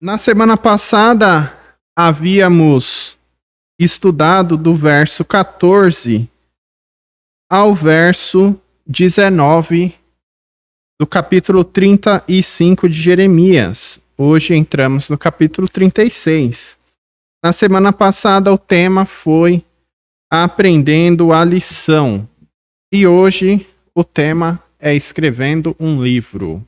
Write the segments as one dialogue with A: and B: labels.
A: Na semana passada, havíamos estudado do verso 14 ao verso 19 do capítulo 35 de Jeremias. Hoje entramos no capítulo 36. Na semana passada, o tema foi Aprendendo a Lição. E hoje, o tema é Escrevendo um Livro.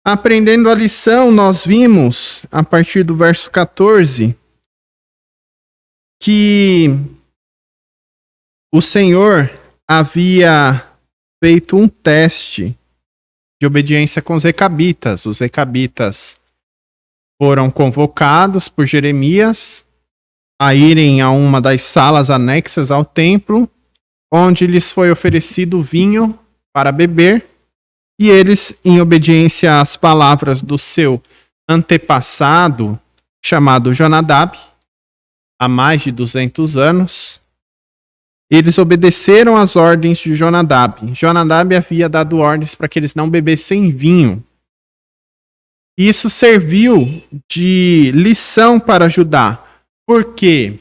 A: Aprendendo a lição, nós vimos, a partir do verso 14, que o Senhor havia feito um teste de obediência com os recabitas. Os recabitas foram convocados por Jeremias a irem a uma das salas anexas ao templo, onde lhes foi oferecido vinho para beber. E eles, em obediência às palavras do seu antepassado, chamado Jonadab, há mais de 200 anos, eles obedeceram às ordens de Jonadab. Jonadab havia dado ordens para que eles não bebessem vinho. Isso serviu de lição para Judá. Por quê?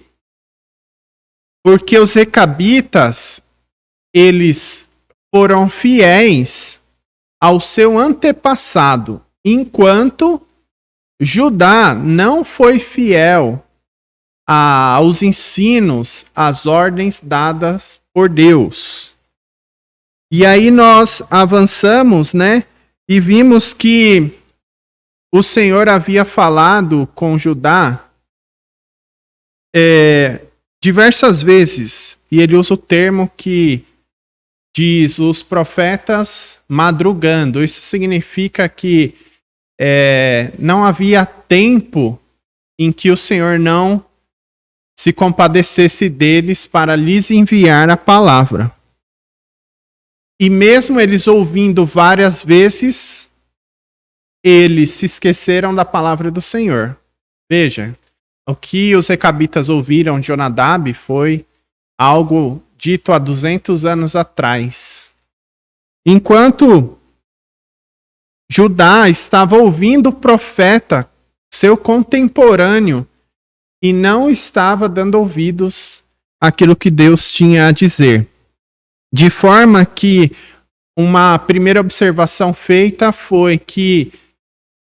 A: Porque os recabitas, eles foram fiéis ao seu antepassado, enquanto Judá não foi fiel aos ensinos, às ordens dadas por Deus. E aí nós avançamos, e vimos que o Senhor havia falado com Judá diversas vezes, e ele usa o termo que diz os profetas madrugando. Isso significa que não havia tempo em que o Senhor não se compadecesse deles para lhes enviar a palavra. E mesmo eles ouvindo várias vezes, eles se esqueceram da palavra do Senhor. Veja, o que os recabitas ouviram de Jonadab foi algo dito há 200 anos atrás. Enquanto Judá estava ouvindo o profeta, seu contemporâneo, e não estava dando ouvidos àquilo que Deus tinha a dizer. De forma que uma primeira observação feita foi que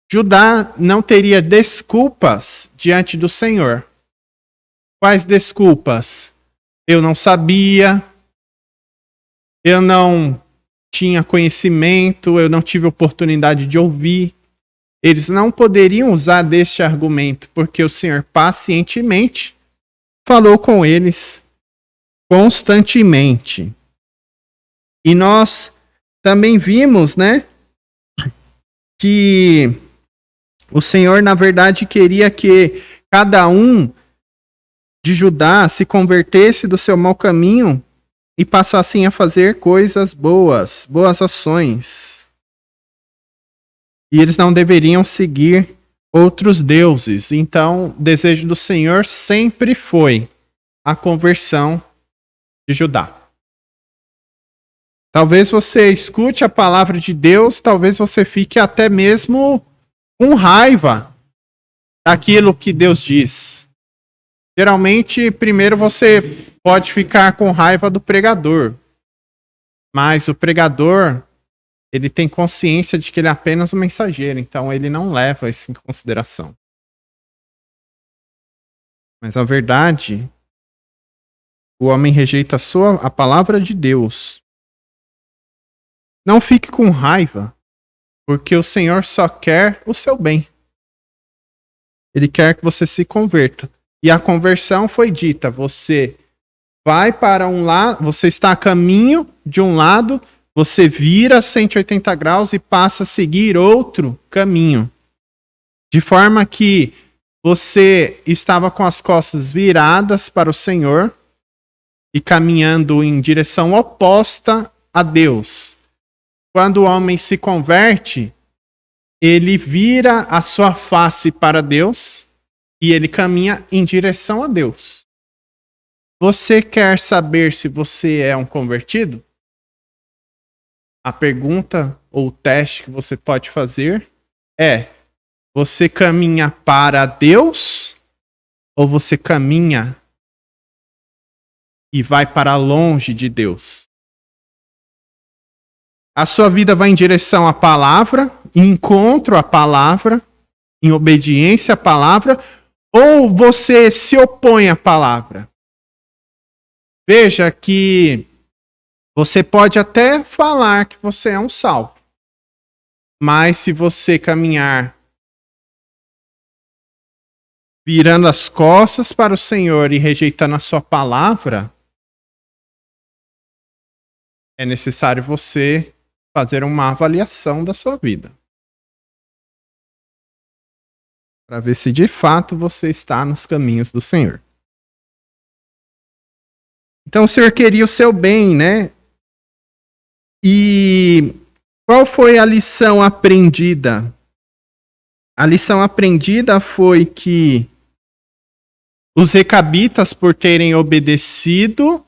A: Judá não teria desculpas diante do Senhor. Quais desculpas? Eu não sabia, eu não tinha conhecimento, eu não tive oportunidade de ouvir. Eles não poderiam usar deste argumento, porque o Senhor pacientemente falou com eles constantemente. E nós também vimos, que o Senhor, na verdade, queria que cada um de Judá se convertesse do seu mau caminho e passassem a fazer coisas boas ações. E eles não deveriam seguir outros deuses. Então, o desejo do Senhor sempre foi a conversão de Judá. Talvez você escute a palavra de Deus, talvez você fique até mesmo com raiva daquilo que Deus diz. Geralmente, primeiro você pode ficar com raiva do pregador. Mas o pregador, ele tem consciência de que ele é apenas um mensageiro. Então, ele não leva isso em consideração. Mas a verdade, o homem rejeita a palavra de Deus. Não fique com raiva, porque o Senhor só quer o seu bem. Ele quer que você se converta. E a conversão foi dita, você vai para um lado, você está a caminho de um lado, você vira 180 graus e passa a seguir outro caminho. De forma que você estava com as costas viradas para o Senhor e caminhando em direção oposta a Deus. Quando o homem se converte, ele vira a sua face para Deus e ele caminha em direção a Deus. Você quer saber se você é um convertido? A pergunta ou o teste que você pode fazer é: Você caminha para Deus ou você caminha e vai para longe de Deus? A sua vida vai em direção à palavra, em encontro à palavra, em obediência à palavra, ou você se opõe à palavra? Veja que você pode até falar que você é um salvo, mas se você caminhar virando as costas para o Senhor e rejeitando a sua palavra, é necessário você fazer uma avaliação da sua vida, para ver se de fato você está nos caminhos do Senhor. Então o Senhor queria o seu bem, né? E qual foi a lição aprendida? A lição aprendida foi que os recabitas, por terem obedecido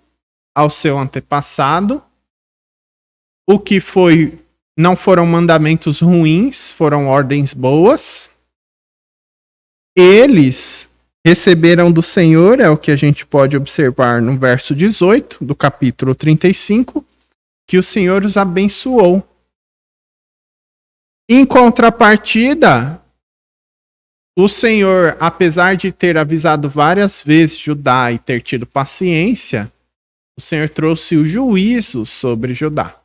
A: ao seu antepassado, o que não foram mandamentos ruins, foram ordens boas. Eles receberam do Senhor, é o que a gente pode observar no verso 18 do capítulo 35, que o Senhor os abençoou. Em contrapartida, o Senhor, apesar de ter avisado várias vezes Judá e ter tido paciência, o Senhor trouxe o juízo sobre Judá.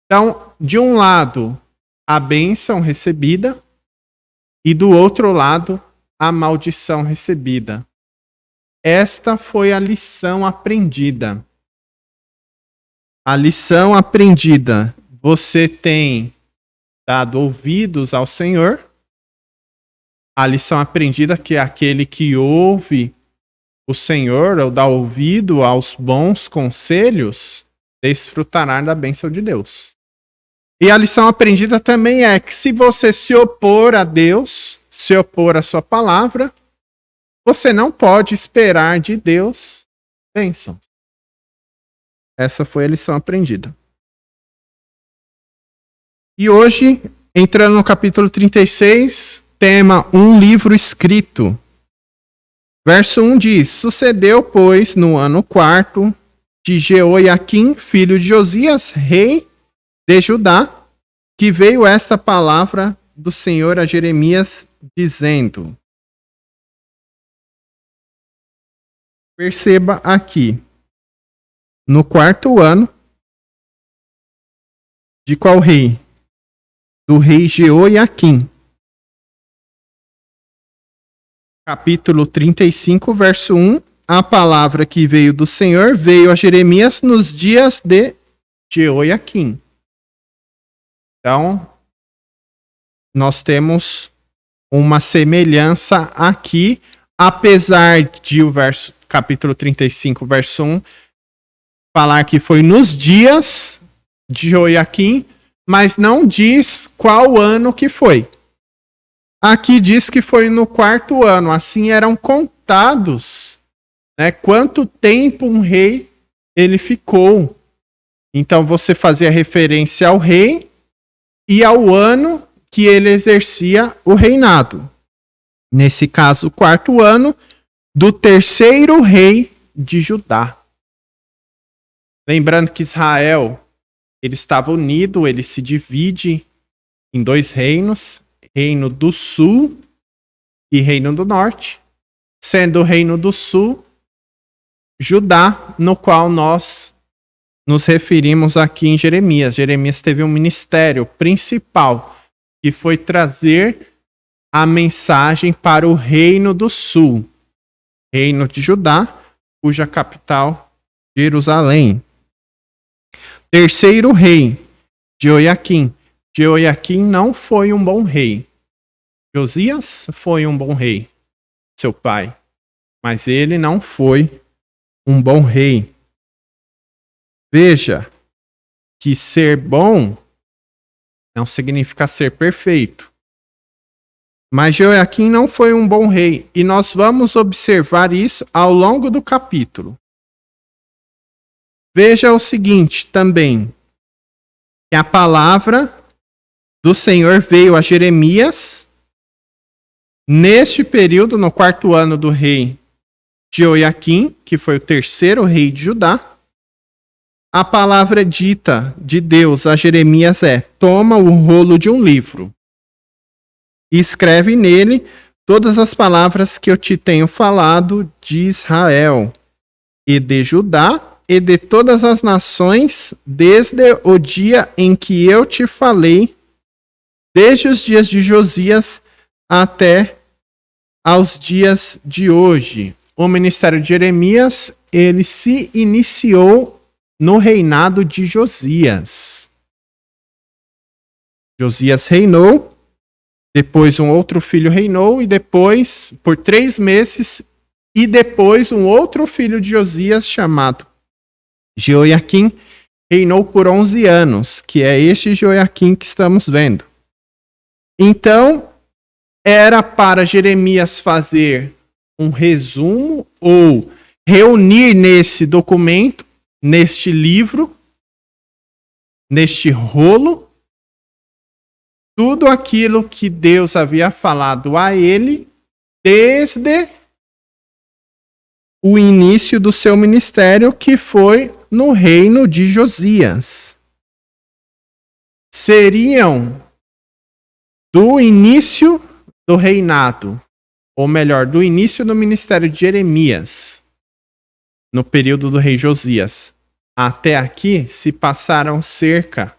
A: Então, de um lado, a bênção recebida, e do outro lado, a maldição recebida. Esta foi a lição aprendida. A lição aprendida. Você tem dado ouvidos ao Senhor. A lição aprendida que é aquele que ouve o Senhor ou dá ouvido aos bons conselhos, desfrutará da bênção de Deus. E a lição aprendida também é que se você se opor a Deus, se opor à sua palavra, você não pode esperar de Deus bênçãos. Essa foi a lição aprendida. E hoje, entrando no capítulo 36, tema um livro escrito. Verso 1 diz: Sucedeu, pois, no ano 4 de Jeoiaquim, filho de Josias, rei de Judá, que veio esta palavra do Senhor a Jeremias, dizendo. Perceba aqui, no 4º ano, de qual rei? Do rei Jeoiaquim. Capítulo 35, verso 1. A palavra que veio do Senhor veio a Jeremias nos dias de Jeoiaquim. Então, nós temos uma semelhança aqui, apesar de o capítulo 35, verso 1, falar que foi nos dias de Jeoiaquim, mas não diz qual ano que foi. Aqui diz que foi no 4º ano, assim eram contados, né, quanto tempo um rei ele ficou. Então você fazia referência ao rei e ao ano que ele exercia o reinado. Nesse caso, o 4º ano do 3º rei de Judá. Lembrando que Israel ele estava unido, ele se divide em 2 reinos, Reino do Sul e Reino do Norte, sendo o Reino do Sul Judá, no qual nós nos referimos aqui em Jeremias. Jeremias teve um ministério principal, que foi trazer a mensagem para o Reino do Sul, Reino de Judá, cuja capital, Jerusalém. 3º rei, Jeoiaquim. Jeoiaquim não foi um bom rei. Josias foi um bom rei, seu pai, mas ele não foi um bom rei. Veja que ser bom não significa ser perfeito. Mas Jeoiaquim não foi um bom rei, e nós vamos observar isso ao longo do capítulo. Veja o seguinte também, que a palavra do Senhor veio a Jeremias Neste período, no 4º ano do rei Jeoiaquim, que foi o 3º rei de Judá, a palavra dita de Deus a Jeremias é: toma o rolo de um livro e escreve nele todas as palavras que eu te tenho falado de Israel e de Judá e de todas as nações, desde o dia em que eu te falei, desde os dias de Josias até aos dias de hoje. O ministério de Jeremias, ele se iniciou no reinado de Josias. Josias reinou, depois um outro filho reinou, e depois, por 3 meses, e depois um outro filho de Josias, chamado Jeoiaquim, reinou por 11 anos, que é este Jeoiaquim que estamos vendo. Então, era para Jeremias fazer um resumo ou reunir nesse documento, neste livro, neste rolo, tudo aquilo que Deus havia falado a ele desde o início do seu ministério, que foi no reino de Josias. Seriam do início do reinado, ou melhor, do início do ministério de Jeremias, no período do rei Josias, até aqui se passaram cerca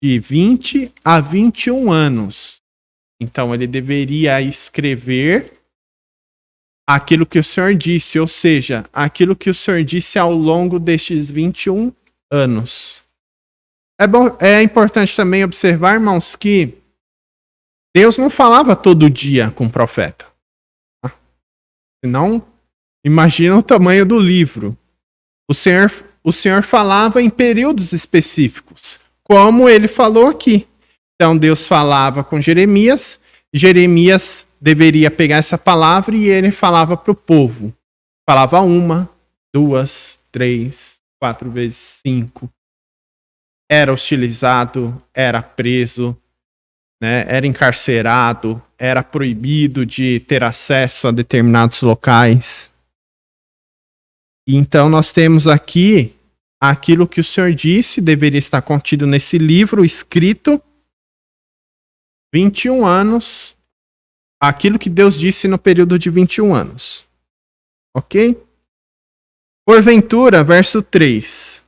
A: de 20 a 21 anos. Então ele deveria escrever aquilo que o Senhor disse, ou seja, aquilo que o Senhor disse ao longo destes 21 anos. É importante também observar, irmãos, que Deus não falava todo dia com o profeta. Senão, imagina o tamanho do livro. O Senhor falava em períodos específicos, como ele falou aqui. Então Deus falava com Jeremias, Jeremias deveria pegar essa palavra e ele falava para o povo. Falava 1, 2, 3, 4 vezes 5. Era hostilizado, era preso, né? Era encarcerado, era proibido de ter acesso a determinados locais. Então nós temos aqui aquilo que o Senhor disse deveria estar contido nesse livro escrito 21 anos, aquilo que Deus disse no período de 21 anos. Ok? Porventura, verso 3.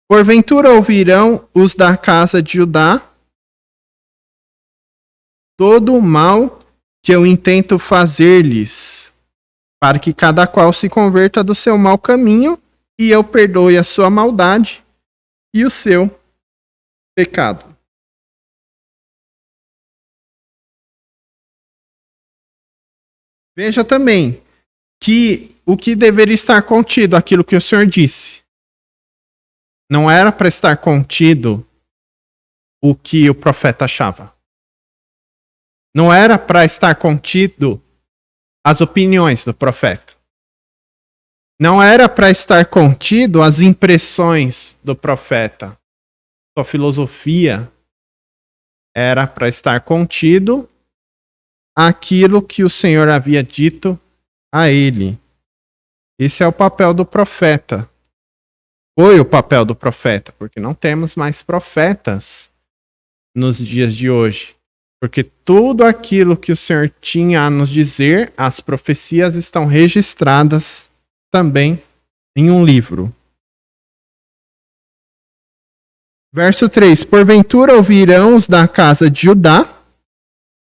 A: Porventura ouvirão os da casa de Judá todo o mal que eu intento fazer-lhes, para que cada qual se converta do seu mau caminho, e eu perdoe a sua maldade e o seu pecado. Veja também que o que deveria estar contido, aquilo que o Senhor disse, não era para estar contido o que o profeta achava. Não era para estar contido as opiniões do profeta. Não era para estar contido as impressões do profeta. Sua filosofia. Era para estar contido aquilo que o Senhor havia dito a ele. Esse é o papel do profeta. Foi o papel do profeta, porque não temos mais profetas nos dias de hoje. Porque tudo aquilo que o Senhor tinha a nos dizer, as profecias estão registradas também em um livro. Verso 3. Porventura ouvirão os da casa de Judá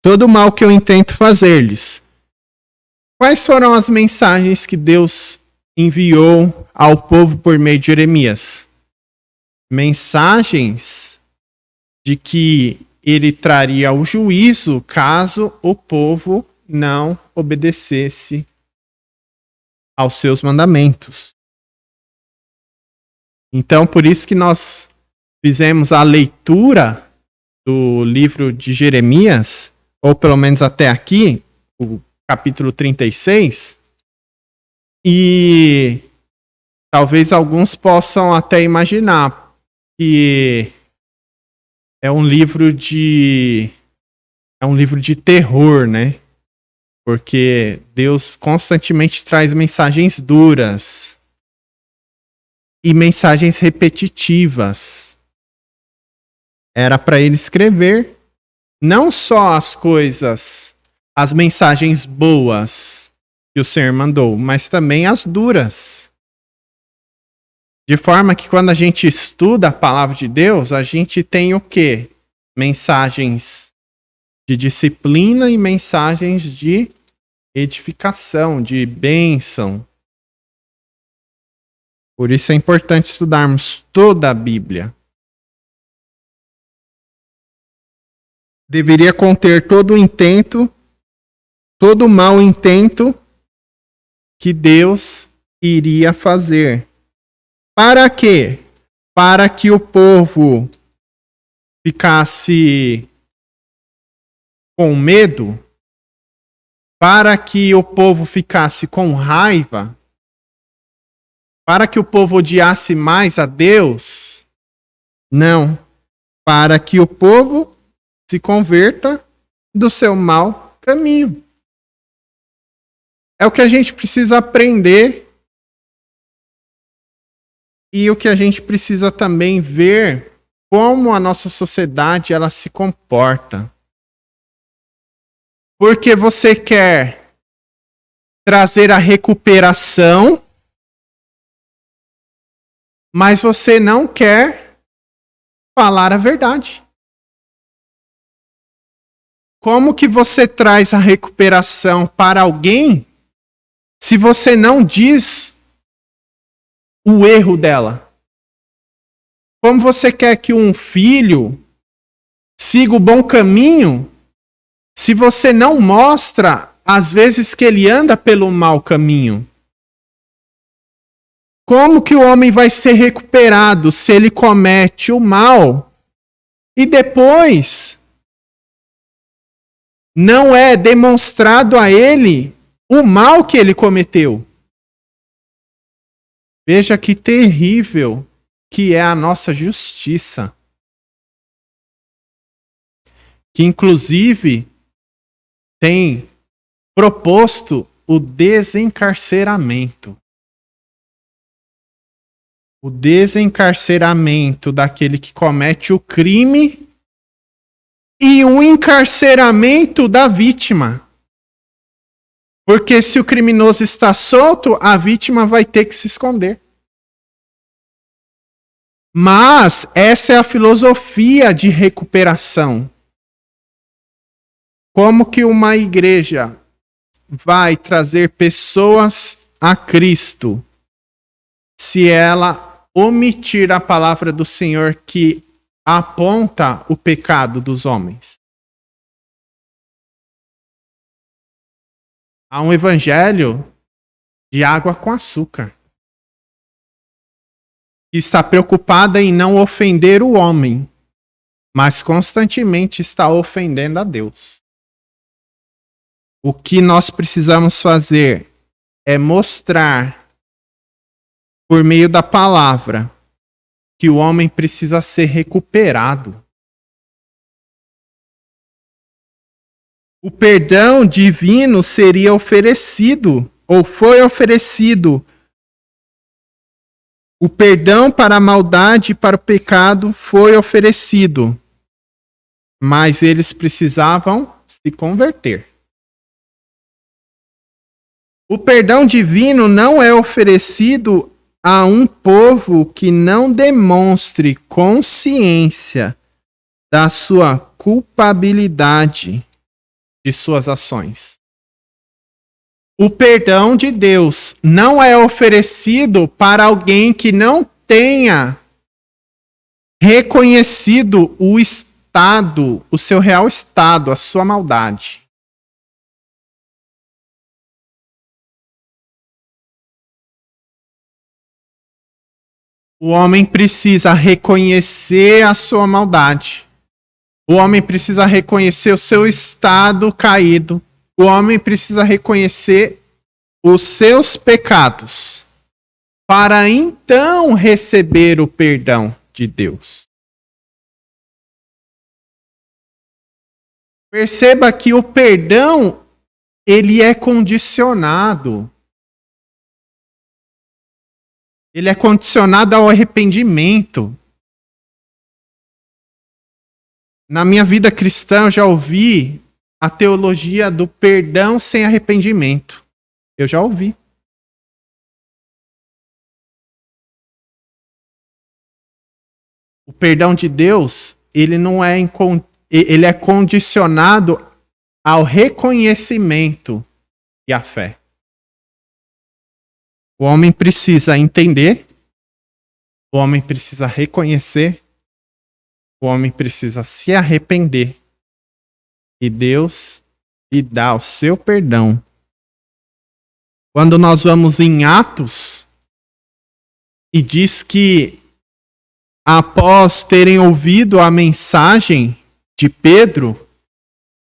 A: todo o mal que eu intento fazer-lhes. Quais foram as mensagens que Deus enviou ao povo por meio de Jeremias? Mensagens de que ele traria o juízo caso o povo não obedecesse aos seus mandamentos. Então, por isso que nós fizemos a leitura do livro de Jeremias, ou pelo menos até aqui, o capítulo 36, e talvez alguns possam até imaginar que é um livro de terror, né? Porque Deus constantemente traz mensagens duras e mensagens repetitivas. Era para ele escrever não só as coisas, as mensagens boas que o Senhor mandou, mas também as duras. De forma que quando a gente estuda a palavra de Deus, a gente tem o quê? Mensagens de disciplina e mensagens de edificação, de bênção. Por isso é importante estudarmos toda a Bíblia. Deveria conter todo o intento, todo o mau intento que Deus iria fazer. Para quê? Para que o povo ficasse com medo, para que o povo ficasse com raiva, para que o povo odiasse mais a Deus. Não, para que o povo se converta do seu mau caminho. É o que a gente precisa aprender e o que a gente precisa também ver como a nossa sociedade ela se comporta. Porque você quer trazer a recuperação, mas você não quer falar a verdade. Como que você traz a recuperação para alguém se você não diz o erro dela? Como você quer que um filho siga o bom caminho se você não mostra as vezes que ele anda pelo mau caminho? Como que o homem vai ser recuperado se ele comete o mal e depois não é demonstrado a ele o mal que ele cometeu? Veja que terrível que é a nossa justiça. Que inclusive tem proposto o desencarceramento. O desencarceramento daquele que comete o crime e o encarceramento da vítima. Porque se o criminoso está solto, a vítima vai ter que se esconder. Mas essa é a filosofia de recuperação. Como que uma igreja vai trazer pessoas a Cristo se ela omitir a palavra do Senhor que aponta o pecado dos homens? Há um evangelho de água com açúcar, que está preocupada em não ofender o homem, mas constantemente está ofendendo a Deus. O que nós precisamos fazer é mostrar, por meio da palavra, que o homem precisa ser recuperado. O perdão divino seria oferecido, ou foi oferecido. O perdão para a maldade e para o pecado foi oferecido. Mas eles precisavam se converter. O perdão divino não é oferecido a um povo que não demonstre consciência da sua culpabilidade de suas ações. O perdão de Deus não é oferecido para alguém que não tenha reconhecido o estado, o seu real estado, a sua maldade. O homem precisa reconhecer a sua maldade. O homem precisa reconhecer o seu estado caído. O homem precisa reconhecer os seus pecados para então receber o perdão de Deus. Perceba que o perdão, ele é condicionado. Ele é condicionado ao arrependimento. Na minha vida cristã, eu já ouvi a teologia do perdão sem arrependimento. Eu já ouvi. O perdão de Deus, ele não é ele é condicionado ao reconhecimento e à fé. O homem precisa entender, o homem precisa reconhecer, o homem precisa se arrepender. E Deus lhe dá o seu perdão. Quando nós vamos em Atos, e diz que após terem ouvido a mensagem de Pedro,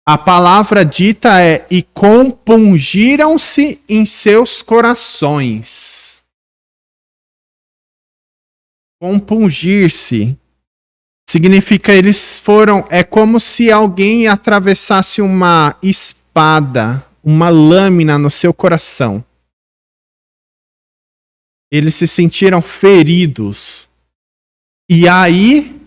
A: a palavra dita é: e compungiram-se em seus corações. Compungir-se significa eles foram, é como se alguém atravessasse uma espada, uma lâmina no seu coração. Eles se sentiram feridos. E aí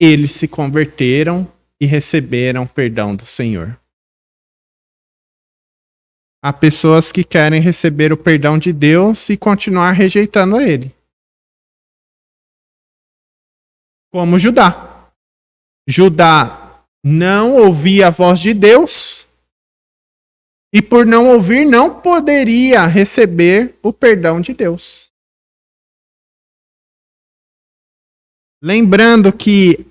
A: eles se converteram e receberam perdão do Senhor. Há pessoas que querem receber o perdão de Deus e continuar rejeitando Ele. Como Judá. Judá não ouvia a voz de Deus e por não ouvir não poderia receber o perdão de Deus. Lembrando que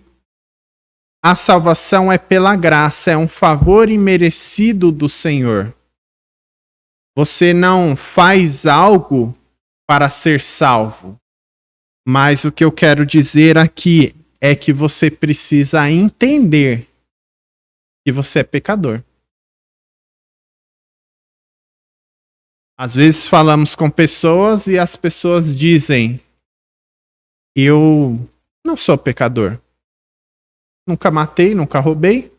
A: a salvação é pela graça, é um favor imerecido do Senhor. Você não faz algo para ser salvo. Mas o que eu quero dizer aqui é que você precisa entender que você é pecador. Às vezes falamos com pessoas e as pessoas dizem: eu não sou pecador. Nunca matei, nunca roubei.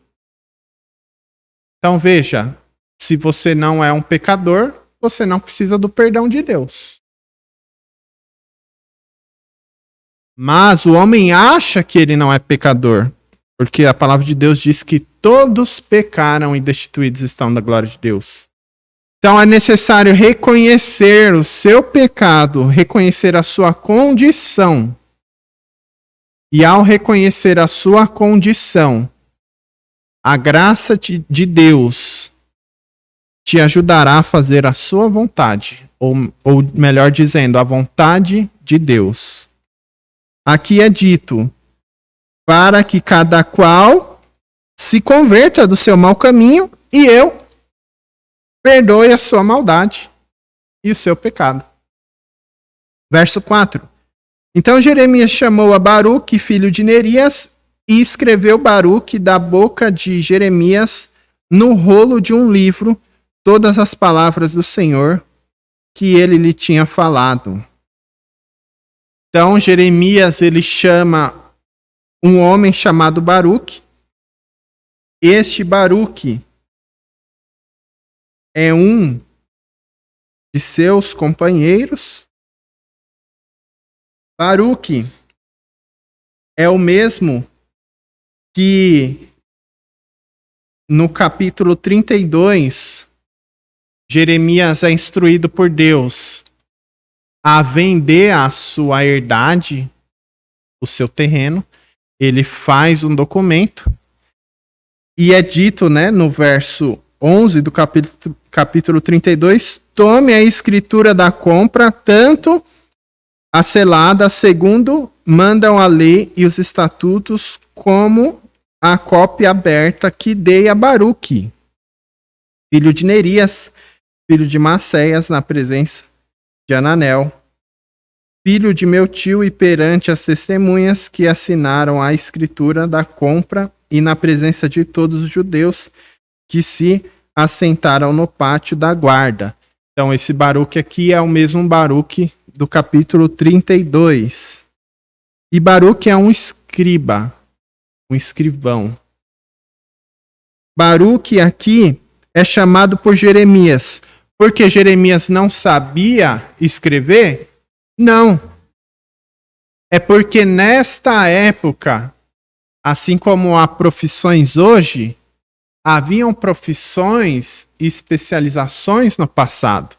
A: Então veja, se você não é um pecador, você não precisa do perdão de Deus. Mas o homem acha que ele não é pecador, porque a palavra de Deus diz que todos pecaram e destituídos estão da glória de Deus. Então é necessário reconhecer o seu pecado, reconhecer a sua condição. E ao reconhecer a sua condição, a graça de Deus te ajudará a fazer a sua vontade, ou melhor dizendo, a vontade de Deus. Aqui é dito, para que cada qual se converta do seu mau caminho e eu perdoe a sua maldade e o seu pecado. Verso 4. Então Jeremias chamou a Baruque, filho de Nerias, e escreveu Baruque da boca de Jeremias no rolo de um livro todas as palavras do Senhor que ele lhe tinha falado. Então Jeremias ele chama um homem chamado Baruque. Este Baruque é um de seus companheiros. Baruque é o mesmo que no capítulo 32, Jeremias é instruído por Deus a vender a sua herdade, o seu terreno. Ele faz um documento e é dito, né, no verso 11 do capítulo 32, tome a escritura da compra, tanto a selada, segundo mandam a lei e os estatutos, como a cópia aberta que dei a Baruque, filho de Nerias, filho de Maceias, na presença de Ananel, filho de meu tio, e perante as testemunhas que assinaram a escritura da compra e na presença de todos os judeus que se assentaram no pátio da guarda. Então esse Baruque aqui é o mesmo Baruque do capítulo 32. E Baruque é um escriba, um escrivão. Baruque aqui é chamado por Jeremias. Porque Jeremias não sabia escrever? Não. É porque nesta época, assim como há profissões hoje, haviam profissões e especializações no passado.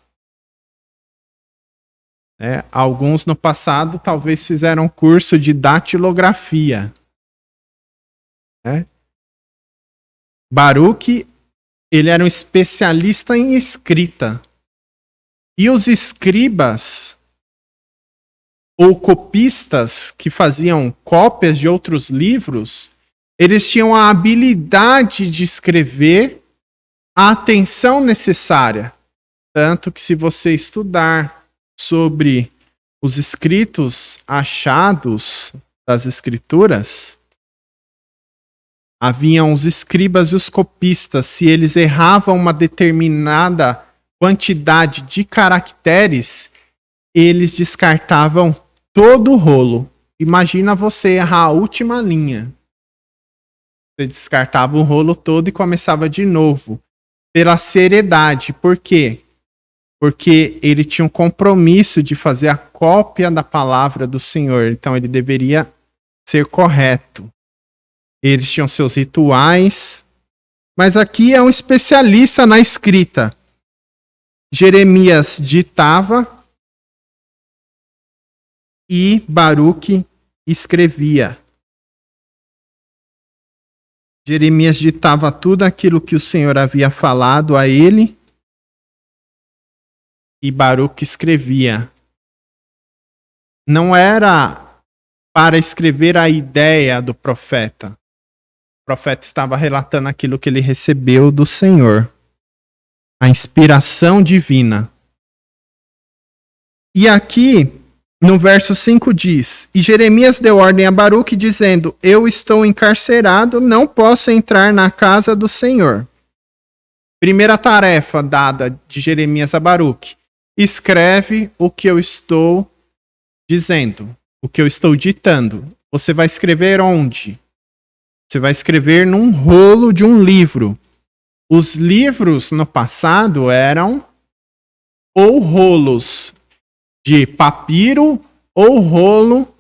A: Alguns no passado talvez fizeram curso de datilografia. Baruque, ele era um especialista em escrita. E os escribas ou copistas que faziam cópias de outros livros, eles tinham a habilidade de escrever a atenção necessária. Tanto que se você estudar sobre os escritos achados das escrituras, haviam os escribas e os copistas. Se eles erravam uma determinada quantidade de caracteres, eles descartavam todo o rolo. Imagina você errar a última linha. Você descartava o rolo todo e começava de novo. Pela seriedade. Por quê? Porque ele tinha um compromisso de fazer a cópia da palavra do Senhor. Então ele deveria ser correto. Eles tinham seus rituais. Mas aqui é um especialista na escrita. Jeremias ditava e Baruque escrevia. Jeremias ditava tudo aquilo que o Senhor havia falado a ele e Baruque escrevia. Não era para escrever a ideia do profeta. O profeta estava relatando aquilo que ele recebeu do Senhor. A inspiração divina. E aqui, no verso 5 diz: E Jeremias deu ordem a Baruque, dizendo: Eu estou encarcerado, não posso entrar na casa do Senhor. Primeira tarefa dada de Jeremias a Baruque: escreve o que eu estou dizendo, o que eu estou ditando. Você vai escrever onde? Você vai escrever num rolo de um livro. Os livros no passado eram ou rolos de papiro ou rolo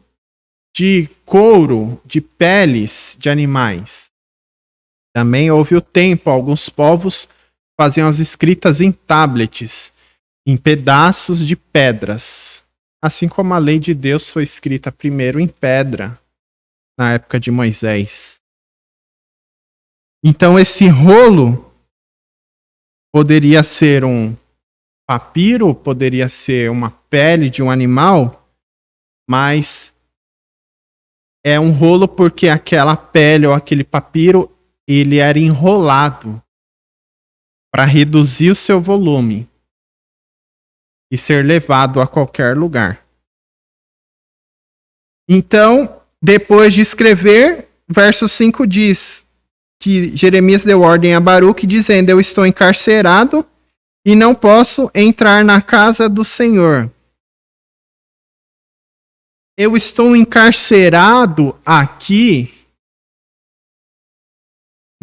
A: de couro, de peles de animais. Também houve o tempo, alguns povos faziam as escritas em tablets, em pedaços de pedras. Assim como a lei de Deus foi escrita primeiro em pedra, na época de Moisés. Então esse rolo poderia ser um papiro, poderia ser uma pele de um animal, mas é um rolo porque aquela pele ou aquele papiro, ele era enrolado para reduzir o seu volume e ser levado a qualquer lugar. Então, depois de escrever, verso 5 diz que Jeremias deu ordem a Baruque, dizendo: Eu estou encarcerado e não posso entrar na casa do Senhor. Eu estou encarcerado aqui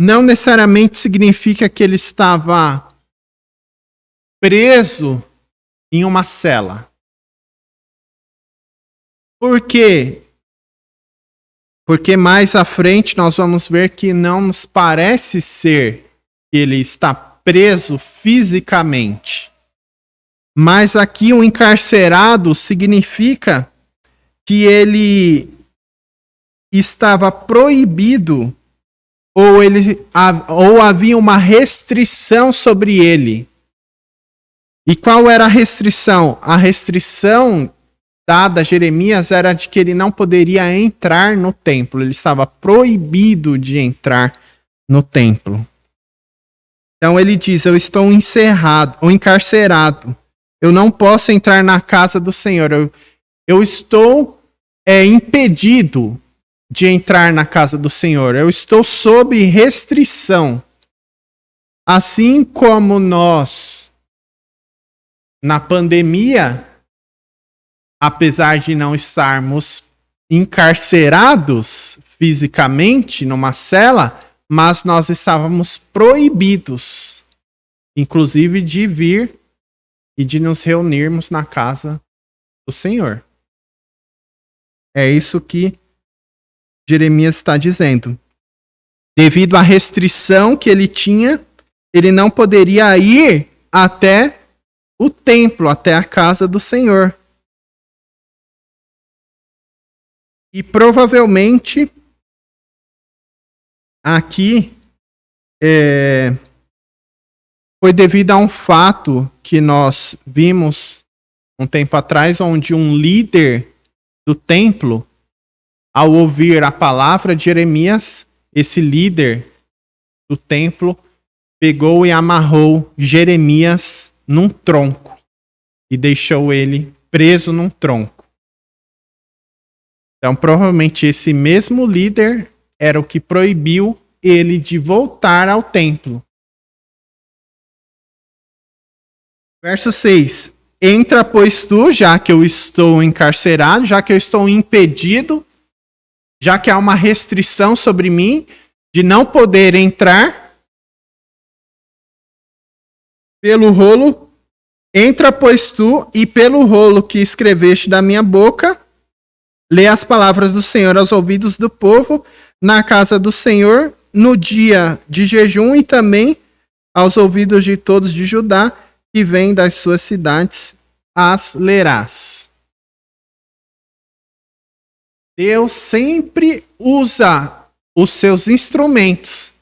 A: não necessariamente significa que ele estava preso em uma cela. Por quê? Porque mais à frente nós vamos ver que não nos parece ser que ele está preso fisicamente. Mas aqui o encarcerado significa que ele estava proibido ou havia uma restrição sobre ele. E qual era a restrição? A restrição dada a Jeremias era de que ele não poderia entrar no templo. Ele estava proibido de entrar no templo. Então ele diz: eu estou encerrado ou encarcerado. Eu não posso entrar na casa do Senhor. Eu estou impedido de entrar na casa do Senhor. Eu estou sob restrição. Assim como nós, na pandemia, apesar de não estarmos encarcerados fisicamente numa cela, mas nós estávamos proibidos inclusive de vir e de nos reunirmos na casa do Senhor. É isso que Jeremias está dizendo. Devido à restrição que ele tinha, ele não poderia ir até o templo, até a casa do Senhor. E provavelmente aqui foi devido a um fato que nós vimos um tempo atrás, onde um líder do templo, ao ouvir a palavra de Jeremias, esse líder do templo pegou e amarrou Jeremias num tronco e deixou ele preso num tronco. Então, provavelmente esse mesmo líder era o que proibiu ele de voltar ao templo. Verso 6. Entra, pois tu, já que eu estou encarcerado, já que eu estou impedido, já que há uma restrição sobre mim de não poder entrar pelo rolo, entra, pois tu, e pelo rolo que escreveste da minha boca, lê as palavras do Senhor aos ouvidos do povo, na casa do Senhor, no dia de jejum, e também aos ouvidos de todos de Judá, que vêm das suas cidades, as lerás. Deus sempre usa os seus instrumentos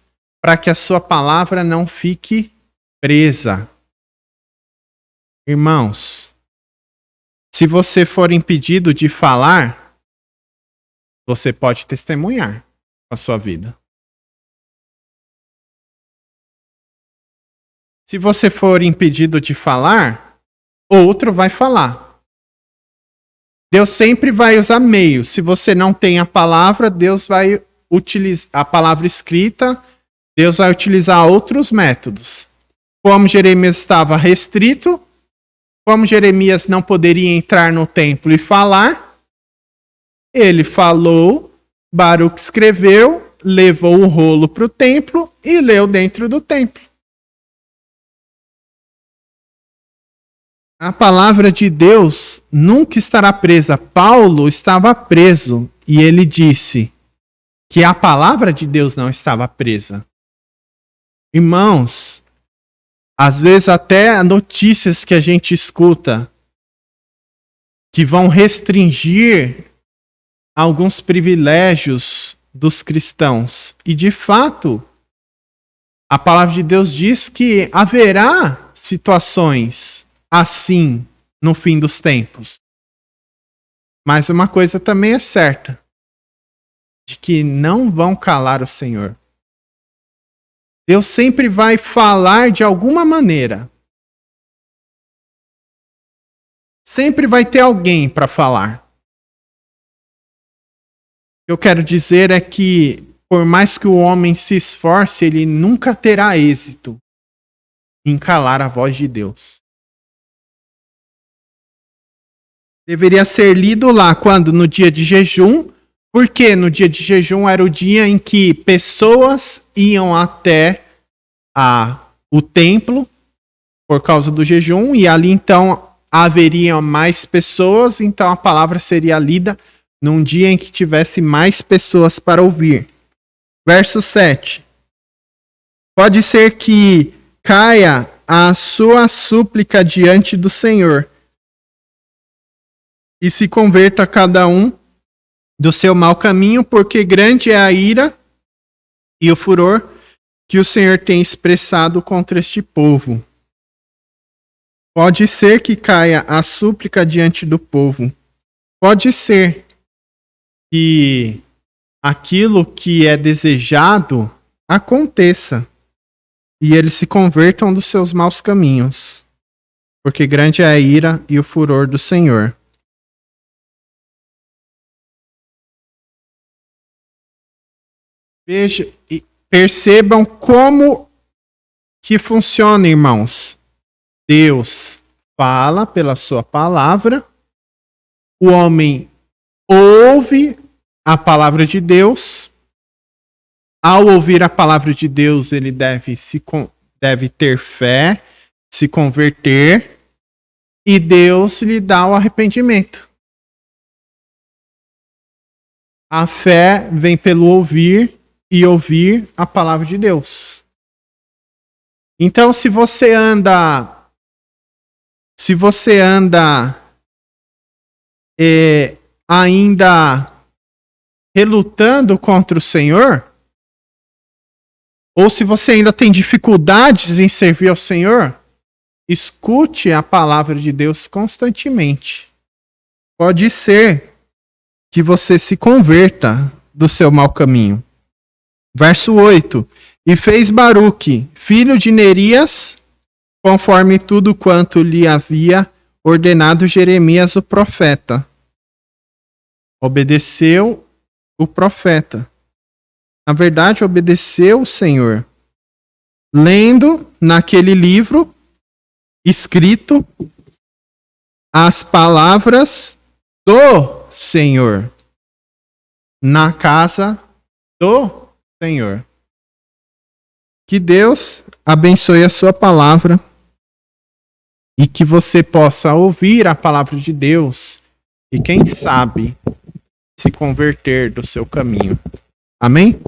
A: para que a sua palavra não fique presa. Irmãos, se você for impedido de falar, você pode testemunhar com a sua vida. Se você for impedido de falar, outro vai falar. Deus sempre vai usar meios. Se você não tem a palavra, Deus vai utilizar a palavra escrita, Deus vai utilizar outros métodos. Como Jeremias estava restrito, como Jeremias não poderia entrar no templo e falar, ele falou, Baruque escreveu, levou o rolo para o templo e leu dentro do templo. A palavra de Deus nunca estará presa. Paulo estava preso e ele disse que a palavra de Deus não estava presa. Irmãos, às vezes até notícias que a gente escuta que vão restringir alguns privilégios dos cristãos. E de fato, a palavra de Deus diz que haverá situações assim no fim dos tempos. Mas uma coisa também é certa, de que não vão calar o Senhor. Deus sempre vai falar de alguma maneira. Sempre vai ter alguém para falar. O que eu quero dizer é que, por mais que o homem se esforce, ele nunca terá êxito em calar a voz de Deus. Deveria ser lido lá quando? No dia de jejum. Porque no dia de jejum era o dia em que pessoas iam até o templo por causa do jejum. E ali então haveria mais pessoas. Então a palavra seria lida num dia em que tivesse mais pessoas para ouvir. Verso 7. Pode ser que caia a sua súplica diante do Senhor e se converta cada um do seu mau caminho, porque grande é a ira e o furor que o Senhor tem expressado contra este povo. Pode ser que caia a súplica diante do povo. Pode ser que aquilo que é desejado aconteça e eles se convertam dos seus maus caminhos, porque grande é a ira e o furor do Senhor. Veja e percebam como que funciona, irmãos. Deus fala pela sua palavra, o homem ouve a palavra de Deus. Ao ouvir a palavra de Deus, ele deve ter fé, se converter e Deus lhe dá o arrependimento. A fé vem pelo ouvir e ouvir a palavra de Deus. Então, se você anda ainda relutando contra o Senhor, ou se você ainda tem dificuldades em servir ao Senhor, escute a palavra de Deus constantemente. Pode ser que você se converta do seu mau caminho. Verso 8. E fez Baruque, filho de Nerias, conforme tudo quanto lhe havia ordenado Jeremias o profeta. Obedeceu o profeta. Na verdade, obedeceu o Senhor. Lendo naquele livro escrito as palavras do Senhor na casa do Senhor. Que Deus abençoe a sua palavra e que você possa ouvir a palavra de Deus e, quem sabe, se converter do seu caminho. Amém?